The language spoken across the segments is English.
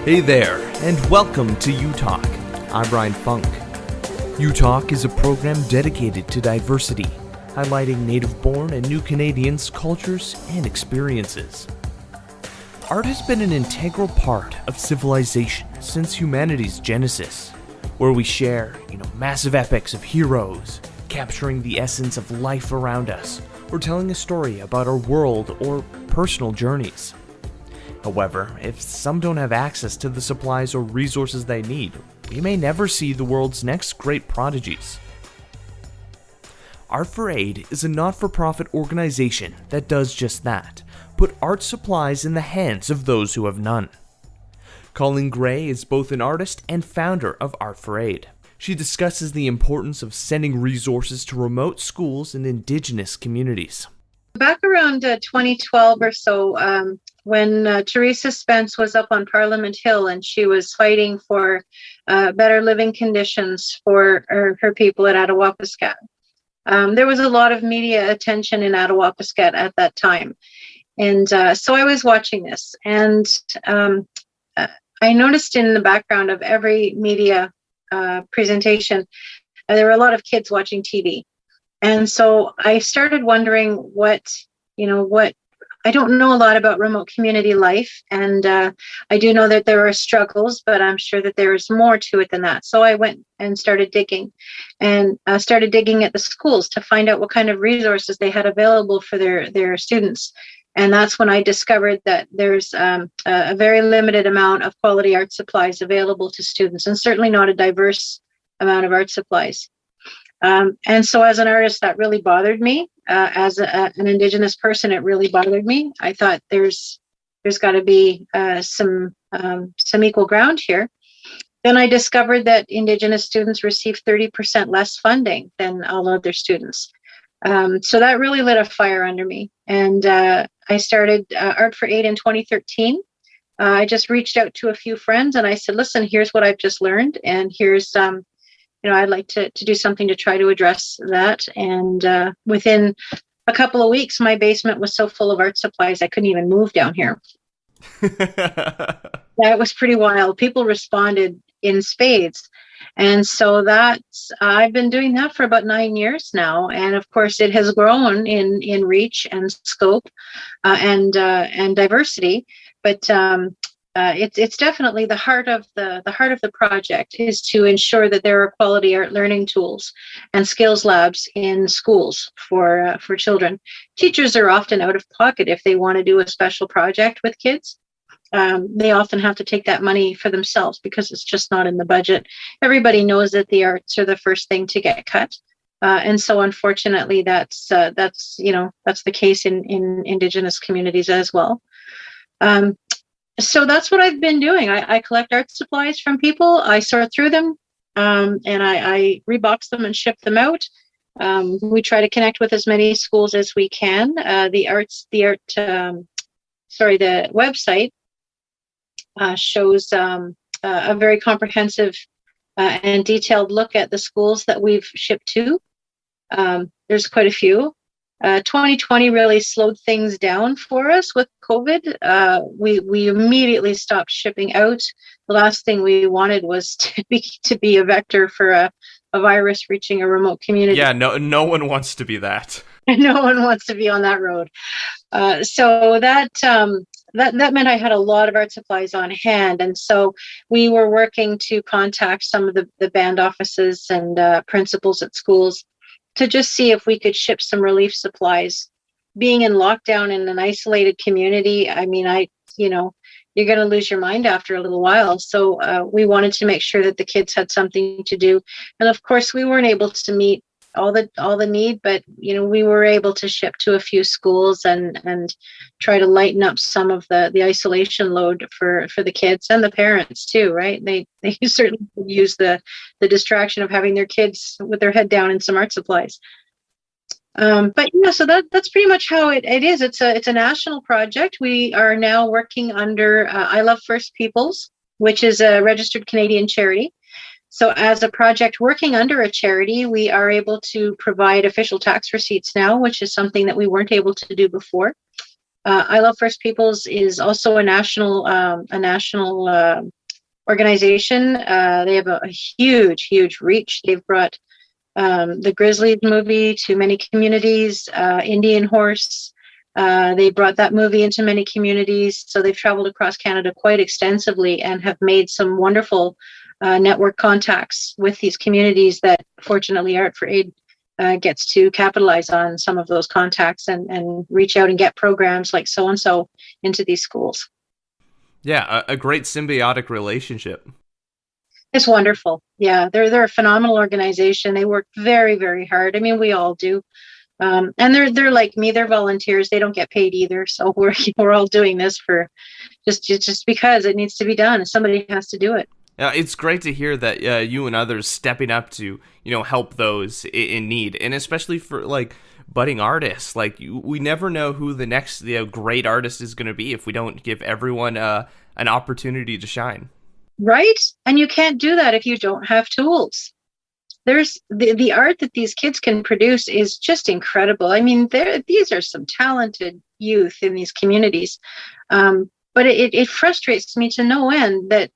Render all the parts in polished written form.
Hey there, and welcome to U Talk. I'm Brian Funk. U Talk is a program dedicated to diversity, highlighting native-born and new Canadians' cultures and experiences. Art has been an integral part of civilization since humanity's genesis, where we share, massive epics of heroes, capturing the essence of life around us, or telling a story about our world or personal journeys. However, if some don't have access to the supplies or resources they need, we may never see the world's next great prodigies. Art for Aid is a not-for-profit organization that does just that, put art supplies in the hands of those who have none. Colleen Gray is both an artist and founder of Art for Aid. She discusses the importance of sending resources to remote schools and Indigenous communities. Back around 2012 or so, when Teresa Spence was up on Parliament Hill and she was fighting for better living conditions for her people at Attawapiskat. There was a lot of media attention in Attawapiskat at that time. And so I was watching this, and I noticed in the background of every media presentation, there were a lot of kids watching TV. And so I started wondering what I don't know a lot about remote community life, and I do know that there are struggles, but I'm sure that there is more to it than that. So I went and started digging at the schools to find out what kind of resources they had available for their students. And that's when I discovered that there's a very limited amount of quality art supplies available to students, and certainly not a diverse amount of art supplies. And so as an artist, that really bothered me. As an Indigenous person, it really bothered me. I thought there's got to be some equal ground here. Then I discovered that Indigenous students receive 30% less funding than all other students. So that really lit a fire under me. And I started Art for Aid in 2013. I just reached out to a few friends and I said, listen, here's what I've just learned. And here's I'd like to do something to try to address that. And within a couple of weeks, my basement was so full of art supplies, I couldn't even move down here. That was pretty wild. People responded in spades. And so I've been doing that for about 9 years now. And of course, it has grown in reach and scope and diversity. But it's definitely the heart of the project is to ensure that there are quality art learning tools and skills labs in schools for children. Teachers are often out of pocket if they want to do a special project with kids. They often have to take that money for themselves because it's just not in the budget. Everybody knows that the arts are the first thing to get cut. And so unfortunately, that's the case in Indigenous communities as well. So that's what I've been doing. I collect art supplies from people. I sort through them, and I rebox them and ship them out. We try to connect with as many schools as we can. The website shows a very comprehensive and detailed look at the schools that we've shipped to. There's quite a few. 2020 really slowed things down for us with COVID. We immediately stopped shipping out. The last thing we wanted was to be a vector for a virus reaching a remote community. Yeah, no one wants to be that. No one wants to be on that road. So that meant I had a lot of art supplies on hand, and so we were working to contact some of the band offices and principals at schools to just see if we could ship some relief supplies. Being in lockdown in an isolated community, I mean, you're going to lose your mind after a little while. So we wanted to make sure that the kids had something to do. And of course, we weren't able to meet all the need, but we were able to ship to a few schools and try to lighten up some of the isolation load for the kids and the parents too, right? They certainly use the distraction of having their kids with their head down in some art supplies. But so that's pretty much how it is. It's a national project. We are now working under I Love First Peoples, which is a registered Canadian charity. So as a project working under a charity, we are able to provide official tax receipts now, which is something that we weren't able to do before. I Love First Peoples is also a national organization. They have a huge reach. They've brought the Grizzlies movie to many communities. Indian Horse. They brought that movie into many communities. So they've traveled across Canada quite extensively and have made some wonderful network contacts with these communities that fortunately Art for Aid gets to capitalize on some of those contacts and reach out and get programs like so-and-so into these schools. Yeah, a great symbiotic relationship. It's wonderful. Yeah, they're a phenomenal organization. They work very, very hard. I mean, we all do. And they're like me. They're volunteers. They don't get paid either. So we're all doing this for just because it needs to be done. Somebody has to do it. It's great to hear that you and others stepping up to help those in need, and especially for like budding artists. Like we never know who the next great artist is going to be if we don't give everyone an opportunity to shine. Right, and you can't do that if you don't have tools. There's the art that these kids can produce is just incredible. I mean, these are some talented youth in these communities, but it frustrates me to no end that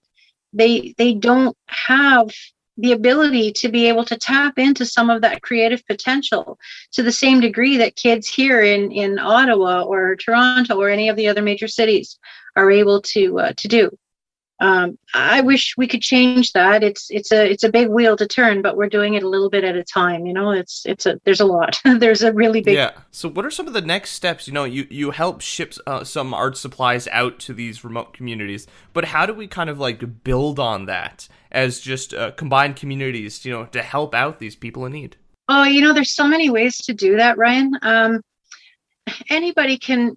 they don't have the ability to be able to tap into some of that creative potential to the same degree that kids here in Ottawa or Toronto or any of the other major cities are able to do. I wish we could change that. It's a big wheel to turn, but we're doing it a little bit at a time. There's a lot. There's a really big. Yeah. So what are some of the next steps? You help ship some art supplies out to these remote communities, but how do we kind of like build on that as just combined communities, to help out these people in need? Oh, there's so many ways to do that, Ryan. Anybody can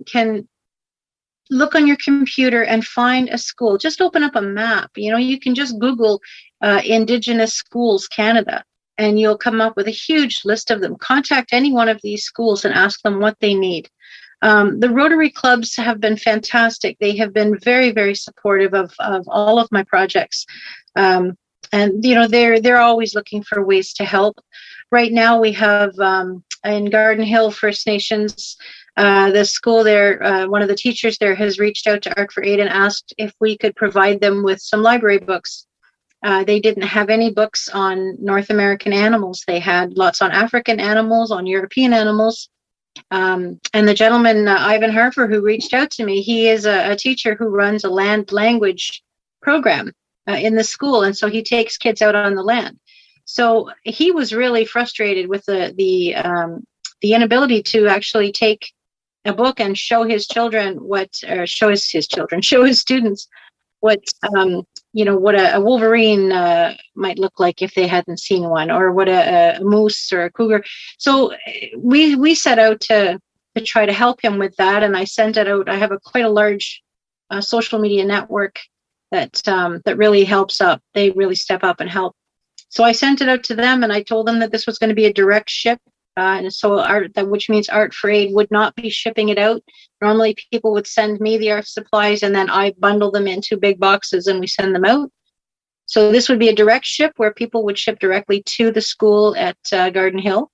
look on your computer and find a school. Just open up a map. You can just Google Indigenous Schools Canada, and you'll come up with a huge list of them. Contact any one of these schools and ask them what they need. The Rotary clubs have been fantastic. They have been very, very supportive of all of my projects. And they're always looking for ways to help. Right now we have in Garden Hill First Nations, the school there, one of the teachers there has reached out to Art for Aid and asked if we could provide them with some library books. They didn't have any books on North American animals. They had lots on African animals, on European animals. And the gentleman, Ivan Harper, who reached out to me, he is a teacher who runs a land language program in the school. And so he takes kids out on the land. So he was really frustrated with the inability to actually take a book and show his students what a wolverine might look like if they hadn't seen one, or what a moose or a cougar. So we set out to try to help him with that, and I sent it out. I have quite a large social media network that really helps up. They really step up and help. So I sent it out to them, and I told them that this was going to be a direct ship. And so which means Art for Aid would not be shipping it out. Normally people would send me the art supplies, and then I bundle them into big boxes and we send them out. So this would be a direct ship where people would ship directly to the school at Garden Hill.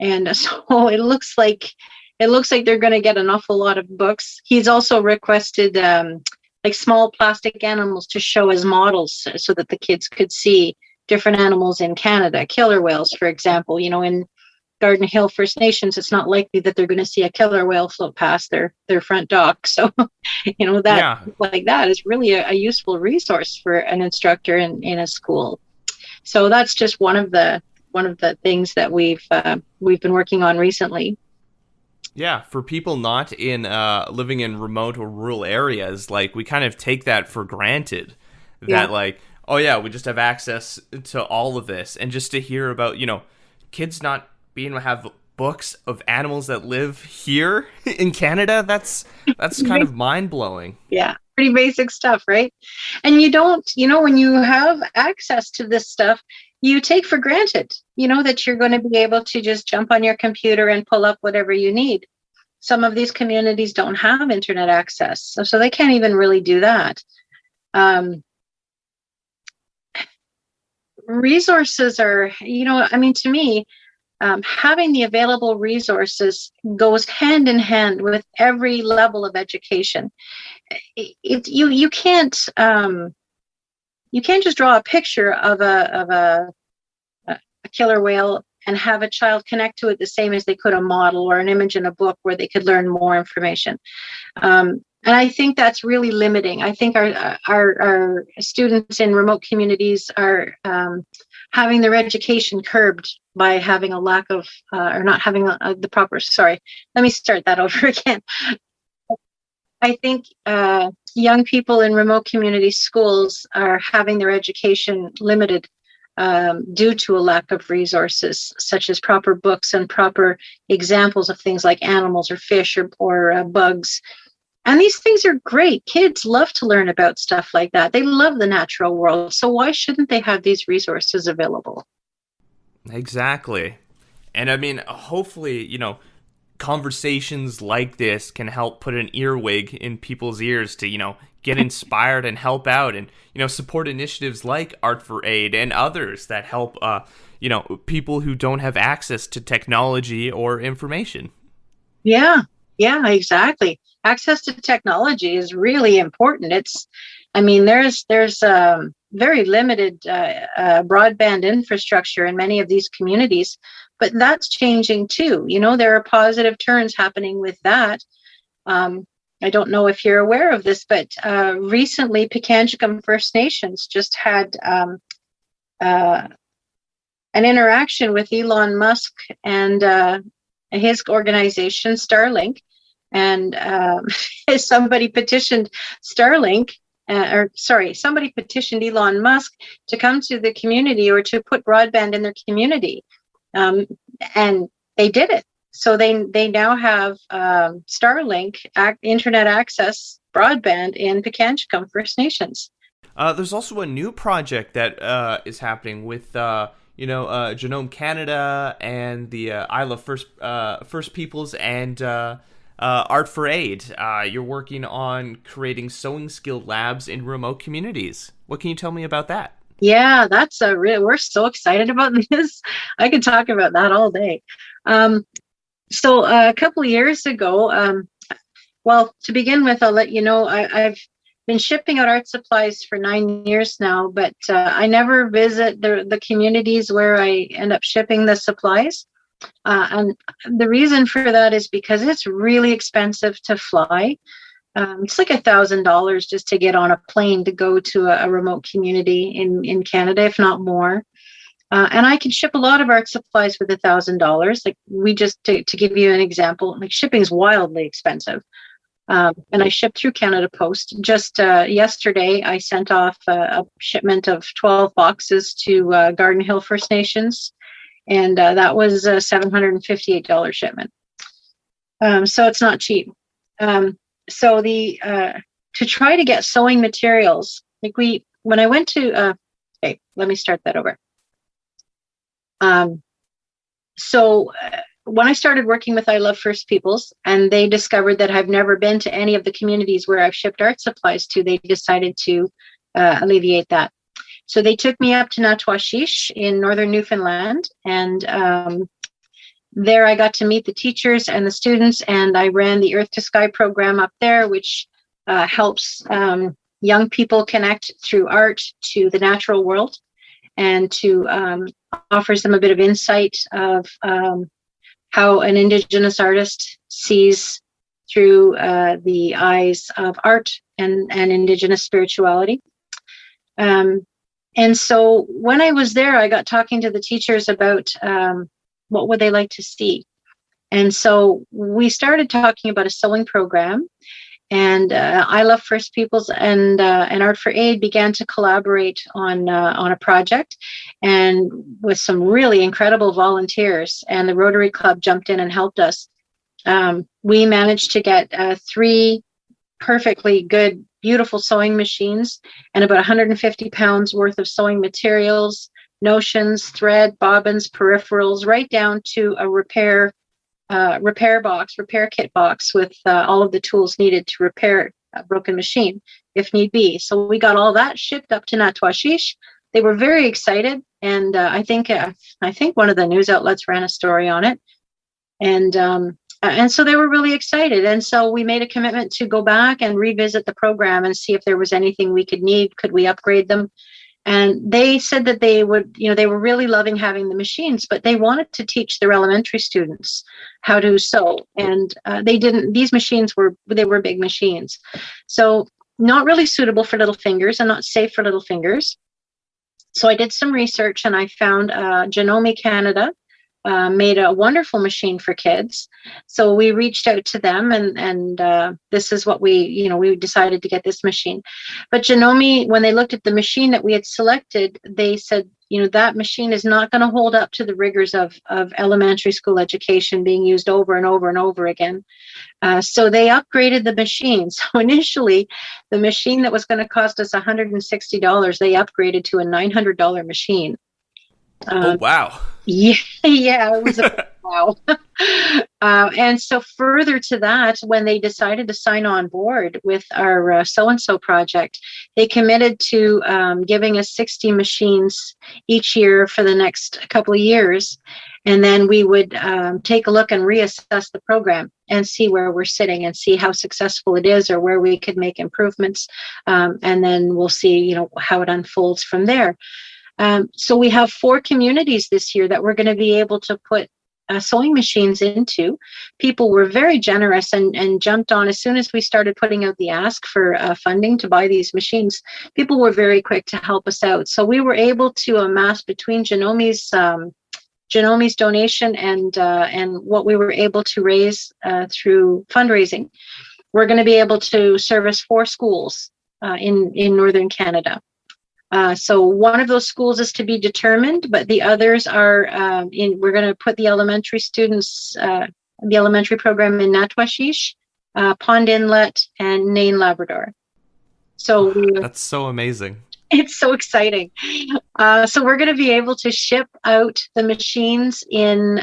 And so it looks like they're going to get an awful lot of books. He's also requested like small plastic animals to show as models so that the kids could see different animals in Canada, killer whales, for example. In Garden Hill First Nations, it's not likely that they're going to see a killer whale float past their front dock. So, like that is really a useful resource for an instructor in a school. So that's just one of the things that we've been working on recently. Yeah, for people not in living in remote or rural areas, like we kind of take that for granted. That like, oh yeah, we just have access to all of this, and just to hear about kids not being able to have books of animals that live here in Canada, that's kind of mind-blowing. Yeah, pretty basic stuff, right? And you don't, when you have access to this stuff, you take for granted, that you're going to be able to just jump on your computer and pull up whatever you need. Some of these communities don't have internet access, so they can't even really do that. Resources are, to me, having the available resources goes hand in hand with every level of education. You can't just draw a picture of a killer whale and have a child connect to it the same as they could a model or an image in a book where they could learn more information. And I think that's really limiting. I think our students in remote communities are having their education curbed by having a lack of, or not having the proper, sorry, let me start that over again. I think young people in remote community schools are having their education limited due to a lack of resources, such as proper books and proper examples of things like animals or fish or bugs. And these things are great. Kids love to learn about stuff like that. They love the natural world. So why shouldn't they have these resources available? Exactly. And I mean, hopefully, conversations like this can help put an earwig in people's ears to, get inspired and help out and, support initiatives like Art for Aid and others that help, people who don't have access to technology or information. Yeah, exactly. Access to technology is really important. There's very limited broadband infrastructure in many of these communities, but that's changing too. There are positive turns happening with that. I don't know if you're aware of this, but recently Pikangikum First Nations just had an interaction with Elon Musk and his organization, Starlink. And somebody petitioned somebody petitioned Elon Musk to come to the community or to put broadband in their community. And they did it. So they now have Starlink internet access broadband in Pikangikum First Nations. There's also a new project that is happening with Genome Canada and the I Love First Peoples and Art for Aid. You're working on creating sewing skill labs in remote communities. What can you tell me about that? Yeah, that's we're so excited about this. I could talk about that all day. So a couple of years ago, well, to begin with, I'll let you know, I've been shipping out art supplies for 9 years now, but I never visit the communities where I end up shipping the supplies. And the reason for that is because it's really expensive to fly. It's like $1,000 just to get on a plane to go to a remote community in Canada, if not more. And I can ship a lot of art supplies with $1,000. Like to give you an example, like shipping is wildly expensive. And I ship through Canada Post. Just yesterday, I sent off a shipment of 12 boxes to Garden Hill First Nations. And that was a $758 shipment. So it's not cheap. So to try to get sewing materials, when I went to, okay, let me start that over. So when I started working with I Love First Peoples, and they discovered that I've never been to any of the communities where I've shipped art supplies to, they decided to alleviate that. So they took me up to Natwashish in northern Newfoundland, and there I got to meet the teachers and the students, and I ran the Earth to Sky program up there, which helps young people connect through art to the natural world, and to offers them a bit of insight of how an Indigenous artist sees through the eyes of art and Indigenous spirituality. And so when I was there, I got talking to the teachers about what would they like to see. And so we started talking about a sewing program, and I Love First Peoples and Art for Aid began to collaborate on a project, and with some really incredible volunteers, and the Rotary Club jumped in and helped us. We managed to get 3 perfectly good, beautiful sewing machines and about 150 pounds worth of sewing materials, notions, thread, bobbins, peripherals, right down to a repair kit box with all of the tools needed to repair a broken machine if need be. So we got all that shipped up to Natwashish. They were very excited, and I think one of the news outlets ran a story on it, and so they were really excited. And so we made a commitment to go back and revisit the program and see if there was anything we could we upgrade them. And they said that they would, they were really loving having the machines, but they wanted to teach their elementary students how to sew. And they didn't, these machines were big machines. So not really suitable for little fingers and not safe for little fingers. So I did some research and I found Genome Canada made a wonderful machine for kids. So we reached out to them, and this is what we decided to get this machine. But Genome, when they looked at the machine that we had selected, they said, that machine is not going to hold up to the rigors of elementary school education being used over and over and over again. So they upgraded the machine. So initially, the machine that was going to cost us $160, they upgraded to a $900 machine. Oh, wow. Yeah, it was a wow. And so further to that, when they decided to sign on board with our so-and-so project, they committed to giving us 60 machines each year for the next couple of years. And then we would take a look and reassess the program and see where we're sitting and see how successful it is or where we could make improvements. And then we'll see, how it unfolds from there. So we have 4 communities this year that we're going to be able to put sewing machines into. People were very generous and jumped on as soon as we started putting out the ask for funding to buy these machines. People were very quick to help us out. So we were able to amass between Genome's donation and what we were able to raise through fundraising. We're going to be able to service 4 schools in Northern Canada. So one of those schools is to be determined, but the others are we're going to put the elementary students, the elementary program in Natwashish, Pond Inlet, and Nain, Labrador. So that's so amazing. It's so exciting. So we're going to be able to ship out the machines in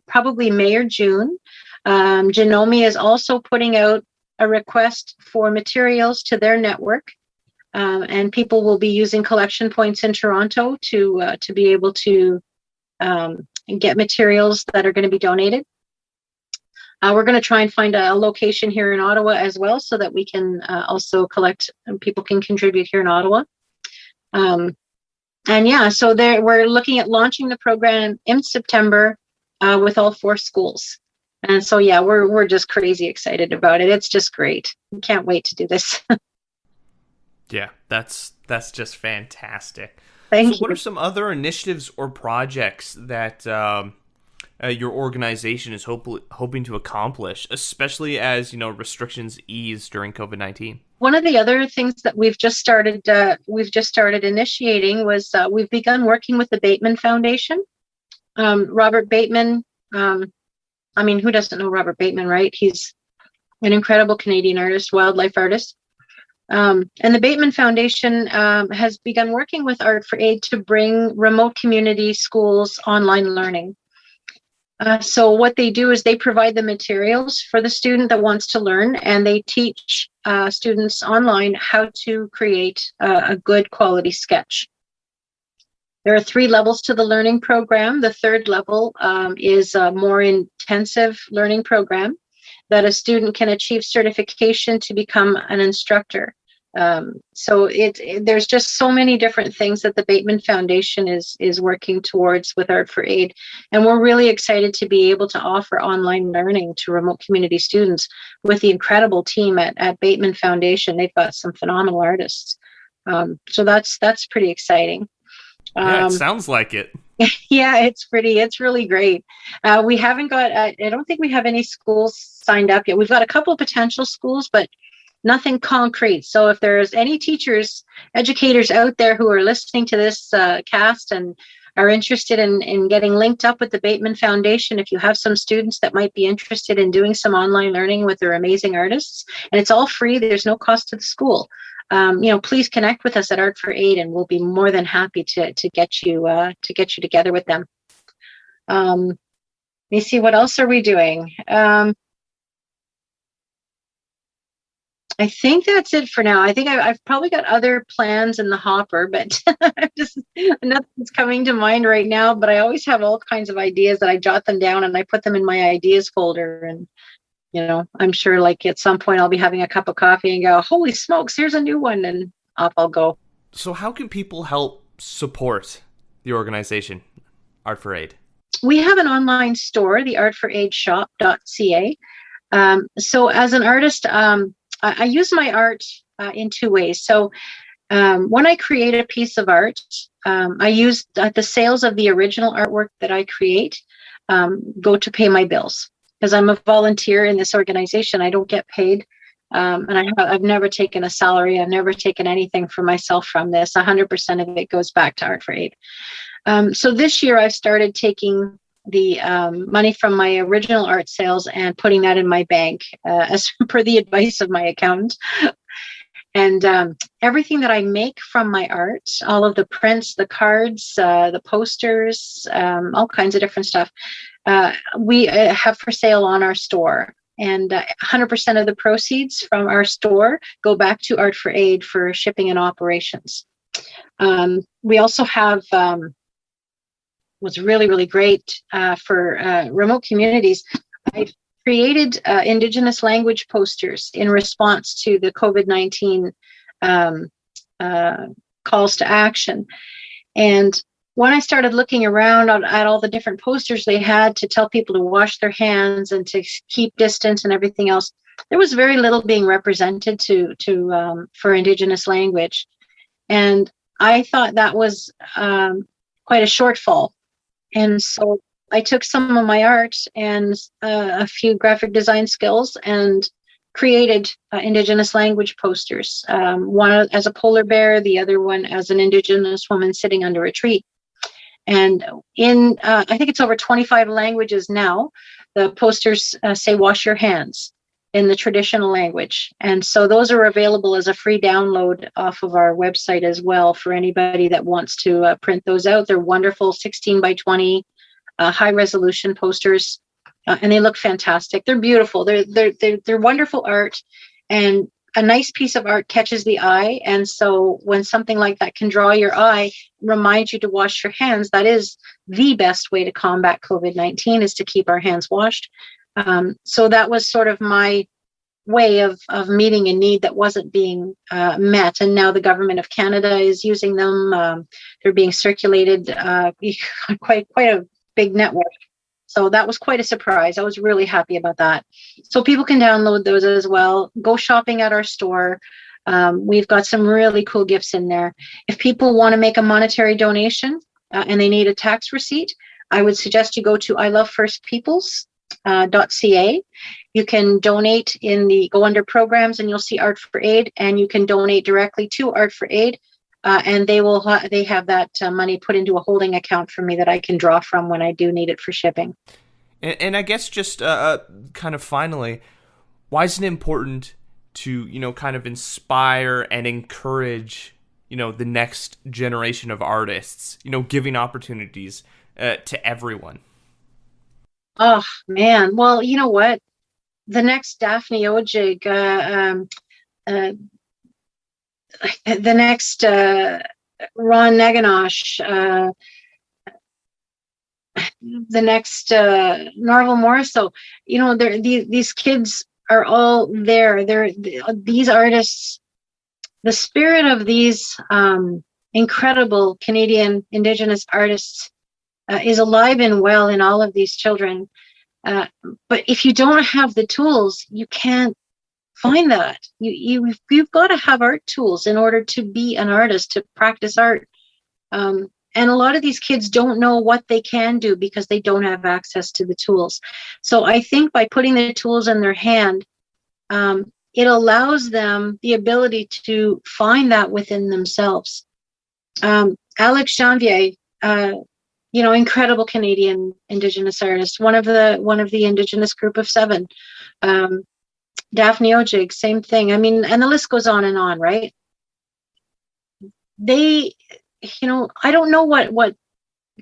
probably May or June. Genome is also putting out a request for materials to their network. And people will be using collection points in Toronto to be able to get materials that are going to be donated. We're going to try and find a location here in Ottawa as well, so that we can also collect and people can contribute here in Ottawa. So we're looking at launching the program in September with all 4 schools. And so, we're just crazy excited about it. It's just great. We can't wait to do this. Yeah, that's just fantastic. Thank you. What are some other initiatives or projects that your organization is hoping to accomplish, especially as restrictions ease during COVID-19? One of the other things that we've just started initiating was we've begun working with the Bateman Foundation. Robert Bateman, who doesn't know Robert Bateman, right? He's an incredible Canadian artist, wildlife artist. And the Bateman Foundation has begun working with Art for Aid to bring remote community schools online learning. So what they do is they provide the materials for the student that wants to learn, and they teach students online how to create a good quality sketch. There are 3 levels to the learning program. The 3rd level is a more intensive learning program that a student can achieve certification to become an instructor. So there's just so many different things that the Bateman Foundation is working towards with Art for Aid. And we're really excited to be able to offer online learning to remote community students with the incredible team at Bateman Foundation. They've got some phenomenal artists. So that's pretty exciting. Yeah, it sounds like it. Yeah, it's really great. We haven't got, I don't think we have any schools signed up yet. We've got a couple of potential schools, but nothing concrete. So if there's any teachers, educators out there who are listening to this cast and are interested in getting linked up with the Bateman Foundation, if you have some students that might be interested in doing some online learning with their amazing artists, and it's all free, there's no cost to the school. Please connect with us at Art for Aid, and we'll be more than happy to get you together with them. Let me see, what else are we doing? I think that's it for now. I think I've probably got other plans in the hopper, but just nothing's coming to mind right now. But I always have all kinds of ideas that I jot them down and I put them in my ideas folder. And, I'm sure like at some point I'll be having a cup of coffee and go, holy smokes, here's a new one. And off I'll go. So how can people help support the organization, Art for Aid? We have an online store, the artforaidshop.ca. So as an artist, I use my art in two ways. So when I create a piece of art, I use the sales of the original artwork that I create go to pay my bills, because I'm a volunteer in this organization. I don't get paid. And I've never taken a salary. I've never taken anything for myself from this. 100% of it goes back to Art for Aid. So this year I've started taking the money from my original art sales and putting that in my bank as per the advice of my accountant. And everything that I make from my art, all of the prints, the cards, the posters, all kinds of different stuff, we have for sale on our store. And 100% of the proceeds from our store go back to Art for Aid for shipping and operations. We also have what's really, really great for remote communities. I've created Indigenous language posters in response to the COVID-19 calls to action. And when I started looking around at all the different posters they had to tell people to wash their hands and to keep distance and everything else, there was very little being represented for Indigenous language. And I thought that was quite a shortfall. And so I took some of my art and a few graphic design skills and created Indigenous language posters. One as a polar bear, the other one as an Indigenous woman sitting under a tree. And in, I think it's over 25 languages now, the posters say wash your hands in the traditional language. And so those are available as a free download off of our website as well for anybody that wants to print those out. They're wonderful 16 by 20 high resolution posters, and they look fantastic. They're beautiful. They're wonderful art, and a nice piece of art catches the eye. And so when something like that can draw your eye, remind you to wash your hands, that is the best way to combat COVID-19, is to keep our hands washed. So that was sort of my way of meeting a need that wasn't being met. And now the government of Canada is using them. They're being circulated quite a big network. So that was quite a surprise. I was really happy about that. So people can download those as well. Go shopping at our store. We've got some really cool gifts in there. If people want to make a monetary donation and they need a tax receipt, I would suggest you go to ilovefirstpeoples.ca. You can donate go under programs and you'll see Art for Aid, and you can donate directly to Art for Aid. And they have that money put into a holding account for me that I can draw from when I do need it for shipping. And I guess just kind of finally, why is it important to, kind of inspire and encourage, the next generation of artists, giving opportunities to everyone? Oh, man. Well, you know what? The next Daphne Ojig, the next Ron Neganosh, the next Norval Morrisseau, these kids are all there. These artists, the spirit of these incredible Canadian Indigenous artists is alive and well in all of these children. But if you don't have the tools, you can't find that. You've got to have art tools in order to be an artist, to practice art. And a lot of these kids don't know what they can do because they don't have access to the tools. So I think by putting the tools in their hand, it allows them the ability to find that within themselves. Alex Janvier, incredible Canadian Indigenous artist, one of the Indigenous group of 7. Daphne Ojig, same thing. I mean, and the list goes on and on, right? They, I don't know what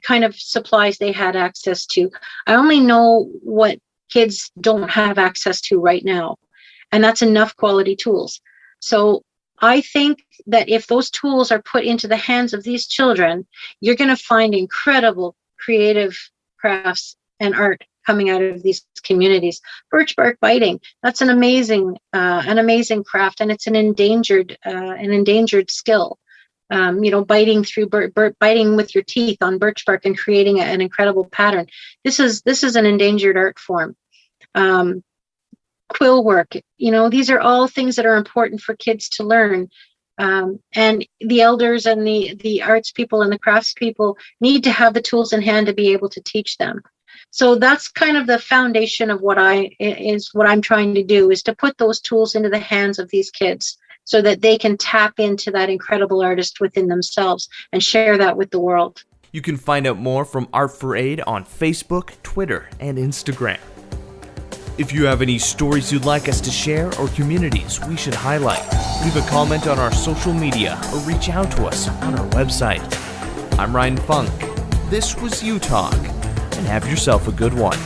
kind of supplies they had access to. I only know what kids don't have access to right now. and that's enough quality tools. So I think that if those tools are put into the hands of these children, you're going to find incredible creative crafts and art coming out of these communities. Birch bark biting, that's an amazing craft, and it's an endangered skill. Biting through biting with your teeth on birch bark and creating an incredible pattern. This is an endangered art form. Quill work, these are all things that are important for kids to learn. And the elders and the arts people and the crafts people need to have the tools in hand to be able to teach them. So that's kind of the foundation of what I'm trying to do, is to put those tools into the hands of these kids so that they can tap into that incredible artist within themselves and share that with the world. You can find out more from Art for Aid on Facebook, Twitter, and Instagram. If you have any stories you'd like us to share or communities we should highlight, leave a comment on our social media or reach out to us on our website. I'm Ryan Funk. This was U Talk, and have yourself a good one.